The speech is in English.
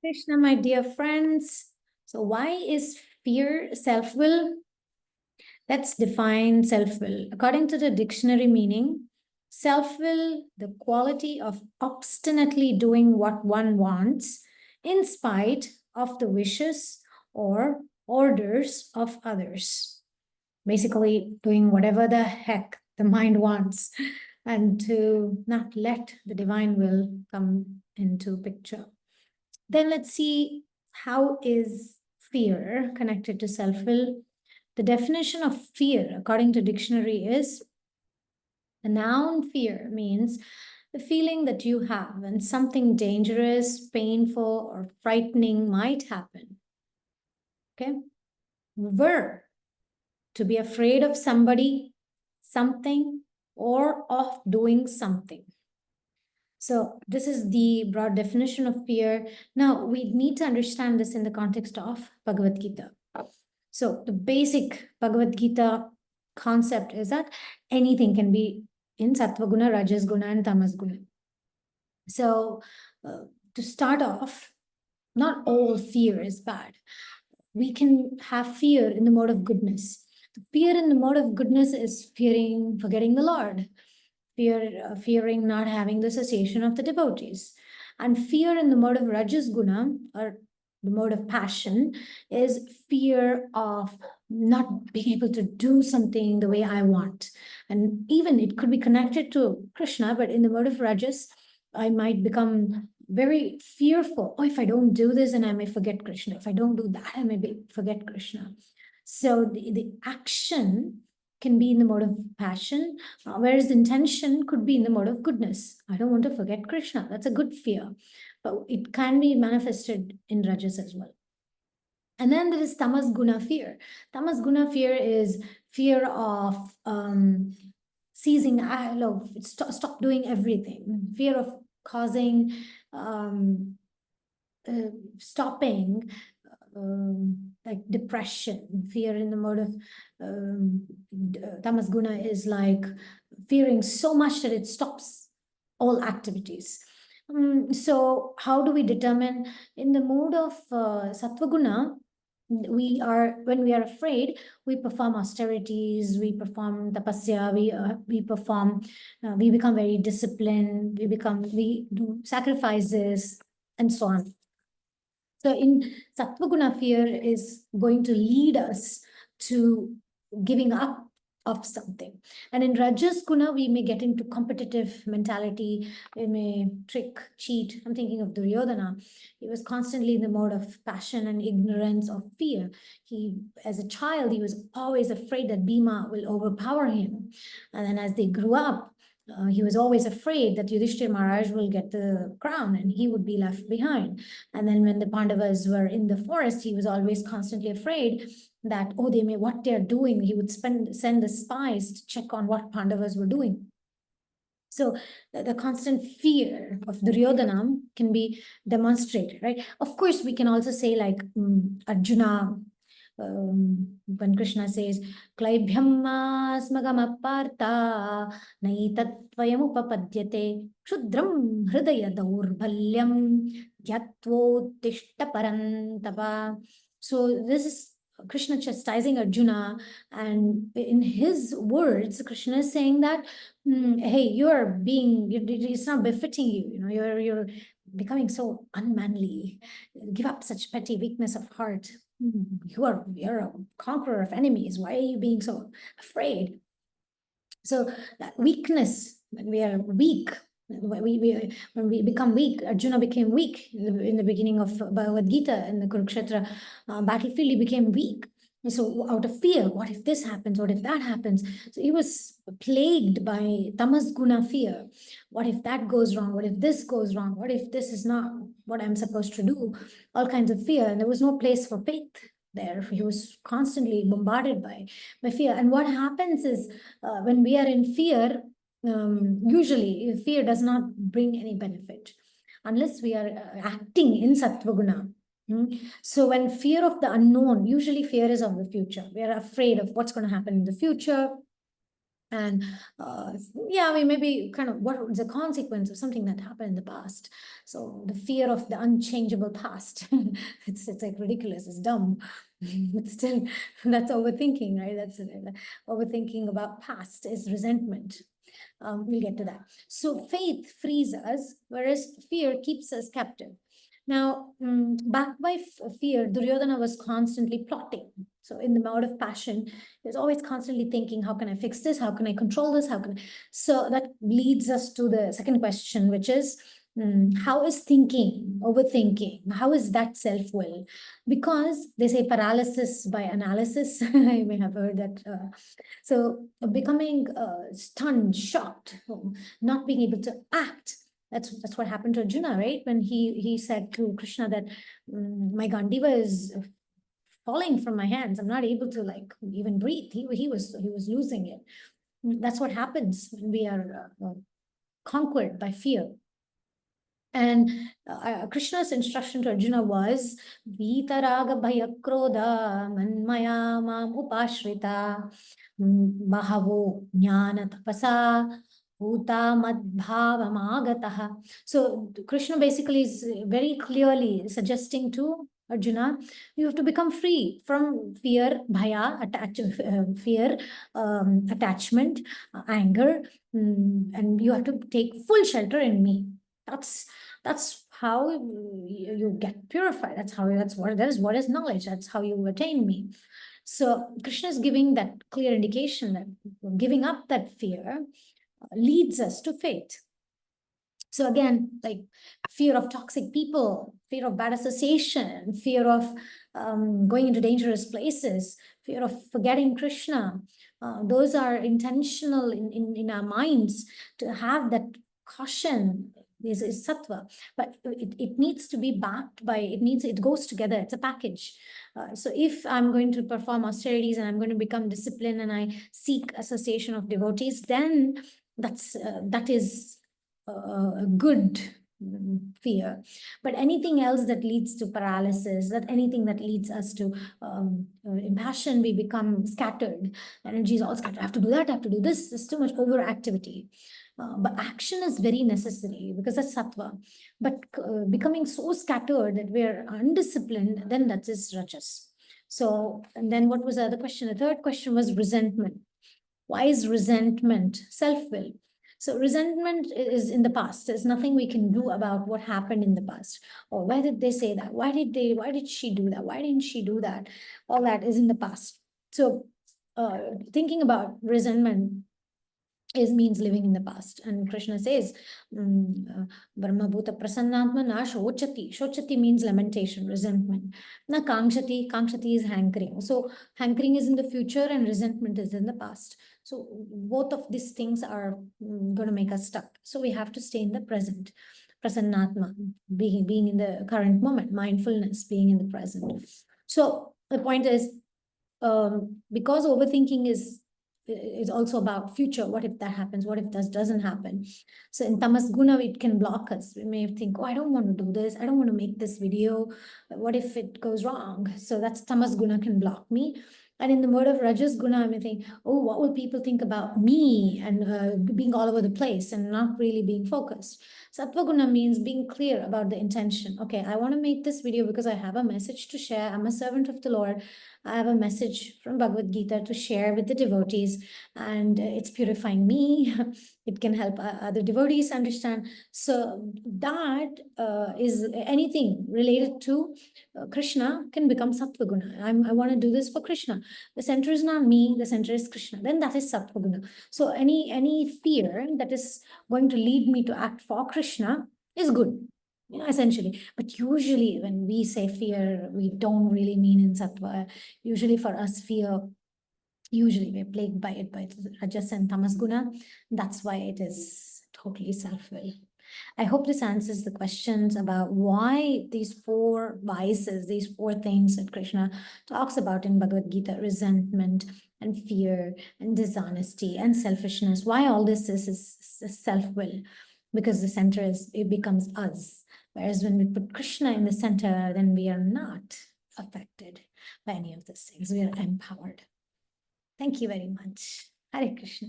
Krishna, my dear friends. So, why is fear self will? Let's define self will. According to the dictionary meaning, self will, the quality of obstinately doing what one wants in spite of the wishes or orders of others. Basically, doing whatever the heck the mind wants and to not let the divine will come into picture. Then let's see, how is fear connected to self-will? The definition of fear, according to dictionary, is the noun fear means the feeling that you have when something dangerous, painful, or frightening might happen. Okay? Were, to be afraid of somebody, something, or of doing something. So this is the broad definition of fear. Now, we need to understand this in the context of Bhagavad Gita. So the basic Bhagavad Gita concept is that anything can be in Sattva Guna, Rajas Guna, and Tamas Guna. So to start off, not all fear is bad. We can have fear in the mode of goodness. The fear in the mode of goodness is fearing forgetting the Lord, fearing not having the cessation of the devotees. And fear in the mode of Rajas Guna, or the mode of passion, is fear of not being able to do something the way I want. And even it could be connected to Krishna, but in the mode of Rajas, I might become very fearful. Oh, if I don't do this, and I may forget Krishna. If I don't do that, I may forget Krishna. So the action can be in the mode of passion, whereas the intention could be in the mode of goodness. I don't want to forget Krishna. That's a good fear, but it can be manifested in Rajas as well. And then there is Tamas Guna fear. Tamas Guna fear is fear of ceasing, stop doing everything, fear of causing, stopping, like depression, fear in the mode of Tamas Guna is like fearing so much that it stops all activities. So how do we determine in the mode of Sattva Guna? When we are afraid, we perform austerities, we perform tapasya, we become very disciplined, we do sacrifices and so on. So in Sattva Guna, fear is going to lead us to giving up of something. And in Rajas Guna, we may get into competitive mentality, we may trick, cheat. I'm thinking of Duryodhana. He was constantly in the mode of passion and ignorance of fear. As a child, he was always afraid that Bhima will overpower him. And then as they grew up, he was always afraid that Yudhishthir Maharaj will get the crown and he would be left behind. And then when the Pandavas were in the forest, he was always constantly afraid that, oh, what they're doing. He would send the spies to check on what Pandavas were doing. So the constant fear of Duryodhana can be demonstrated, right? Of course, we can also say like Arjuna, when Krishna says, Klaibhyam smagamapartha naitatvayam kshudram hridaya daurbalyam dhyatvottishta parantapa. So this is Krishna chastising Arjuna, and in his words, Krishna is saying that, hey, it's not befitting you. You know, you're becoming so unmanly. Give up such petty weakness of heart. You're a conqueror of enemies. Why are you being so afraid? So that weakness, when we are weak, when we become weak, Arjuna became weak in the beginning of Bhagavad Gita, in the Kurukshetra battlefield, he became weak. And so out of fear, what if this happens? What if that happens? So he was plagued by Tamas Guna fear. What if that goes wrong? What if this goes wrong? What if this is not what I'm supposed to do? All kinds of fear. And there was no place for faith there. He was constantly bombarded by fear. And what happens is when we are in fear, usually fear does not bring any benefit unless we are acting in Sattva Guna. So when fear of the unknown, usually fear is of the future. We are afraid of what's going to happen in the future. And yeah, we maybe kind of what was the consequence of something that happened in the past. So the fear of the unchangeable past. It's like ridiculous, it's dumb. But still, that's overthinking, right? That's overthinking about past is resentment. We'll get to that. So faith frees us, whereas fear keeps us captive. Now, backed by fear, Duryodhana was constantly plotting. So in the mode of passion, he was always constantly thinking, how can I fix this? How can I control this? How can I? So that leads us to the second question, which is, how is thinking, overthinking, how is that self-will? Because they say paralysis by analysis. I may have heard that. So becoming stunned, shocked, not being able to act. That's what happened to Arjuna, right? When he said to Krishna that my Gandiva is falling from my hands. I'm not able to like even breathe. He was losing it. That's what happens when we are conquered by fear. And Krishna's instruction to Arjuna was Vitaraga Bhaya Krodha Manmaya Mam Upashrita Bahavo Jnana Tapasa Bhuta Madbhavamagataha. So Krishna basically is very clearly suggesting to Arjuna, you have to become free from fear, bhaya, fear, attachment, anger, and you have to take full shelter in me. That's how you get purified. That is what is knowledge. That's how you attain me. So Krishna is giving that clear indication that giving up that fear leads us to faith. So again, like fear of toxic people, fear of bad association, fear of going into dangerous places, fear of forgetting Krishna. Those are intentional in our minds to have that caution is sattva, but it needs to be backed by, it goes together, it's a package. So if I'm going to perform austerities and I'm going to become disciplined and I seek association of devotees, then that is a good fear. But anything else that leads to paralysis, that anything that leads us to impassion, we become scattered. Energy is all scattered. I have to do that, I have to do this. There's too much overactivity. But action is very necessary because that's sattva. But becoming so scattered that we're undisciplined, then that is rajas. So, and then what was the other question? The third question was resentment. Why is resentment self-will? So resentment is in the past. There's nothing we can do about what happened in the past. Or why did they say that? Why did she do that? Why didn't she do that? All that is in the past. So thinking about resentment means living in the past. And Krishna says, Brahma Bhuta Prasannatma na shochati. Shochati means lamentation, resentment. Na kangshati, kangshati is hankering. So hankering is in the future and resentment is in the past. So both of these things are going to make us stuck. So we have to stay in the present. Prasannatma, being in the current moment, mindfulness, being in the present. So the point is, because overthinking is also about future. What if that happens? What if that doesn't happen? So in tamas guna, it can block us. We may think, oh, I don't want to do this. I don't want to make this video. What if it goes wrong? So that's tamas guna can block me. And in the mode of rajas guna, I may think, oh, what will people think about me? And being all over the place and not really being focused. Sattva guna means being clear about the intention. Okay, I want to make this video because I have a message to share. I'm a servant of the Lord. I have a message from Bhagavad Gita to share with the devotees, and it's purifying me. It can help other devotees understand. So that is anything related to Krishna can become Sattva Guna. I want to do this for Krishna. The center is not me, the center is Krishna. Then that is Sattva Guna. So any fear that is going to lead me to act for Krishna is good. Essentially. But usually when we say fear, we don't really mean in sattva. Usually for us, fear, usually we're plagued by it, by rajas and tamas guna. That's why it is totally self-will. I hope this answers the questions about why these four vices, these four things that Krishna talks about in Bhagavad Gita, resentment and fear and dishonesty and selfishness, why all this is self-will. Because the center it becomes us. Whereas when we put Krishna in the center, then we are not affected by any of these things. We are empowered. Thank you very much. Hare Krishna.